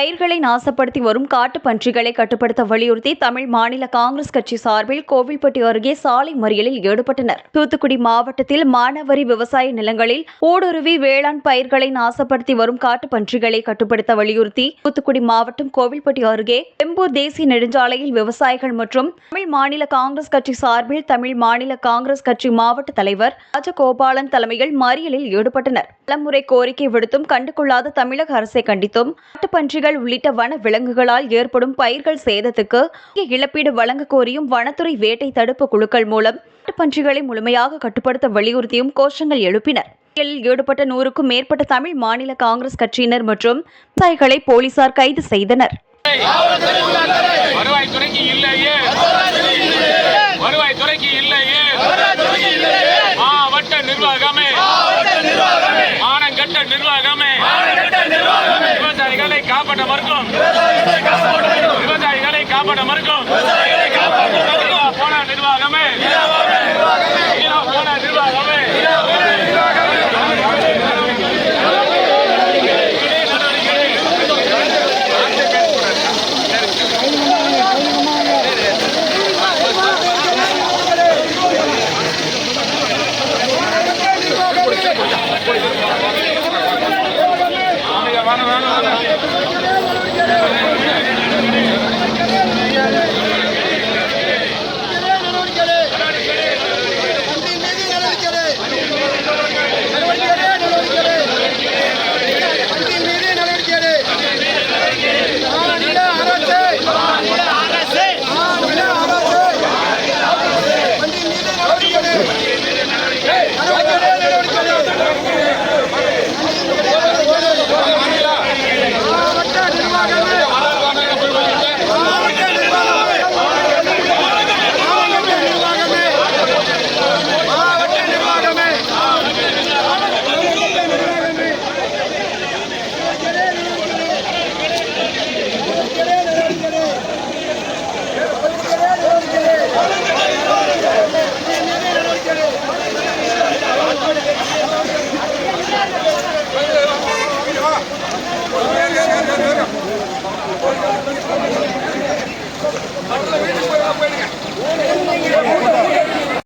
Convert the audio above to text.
பயிர்களை நாசப்படுத்தி வரும் காட்டுப் பன்றிகளை கட்டுப்படுத்த வலியுறுத்தி தமிழ் மாநில காங்கிரஸ் கட்சி சார்பில் கோவில்பட்டி அருகே சாலை மறியலில் ஈடுபட்டனர். தூத்துக்குடி மாவட்டத்தில் மானாவாரி விவசாய நிலங்களில் ஊடுருவி வேளாண் பயிர்களை நாசப்படுத்தி வரும் காட்டுப் பன்றிகளை கட்டுப்படுத்த வலியுறுத்தி தூத்துக்குடி மாவட்டம் கோவில்பட்டி அருகே எம்பூர் தேசிய நெடுஞ்சாலையில் விவசாயிகள் மற்றும் தமிழ் மாநில காங்கிரஸ் கட்சி சார்பில் தமிழ் மாநில காங்கிரஸ் கட்சி மாவட்ட தலைவர் ராஜகோபாலன் தலைமையில் மறியலில் ஈடுபட்டனர். பலமுறை கோரிக்கை விடுத்தும் கண்டுகொள்ளாத தமிழக அரசை கண்டித்தும் காட்டுப்பன்றிகள் உள்ளிட்ட வன விலங்குகளால் ஏற்படும் பயிர்கள் சேதத்துக்கு இழப்பீடு வழங்க கோரியும் வனத்துறை வேட்டை தடுப்பு குழுக்கள் மூலம் காட்டுப்பன்றிகளை முழுமையாக கட்டுப்படுத்த வலியுறுத்தியும் கோஷங்கள் எழுப்பினர். ஈடுபட்ட 100க்கும் மேற்பட்ட தமிழ் மாநில காங்கிரஸ் கட்சியினர் மற்றும் விவசாயிகளை போலீசார் கைது செய்தனர்.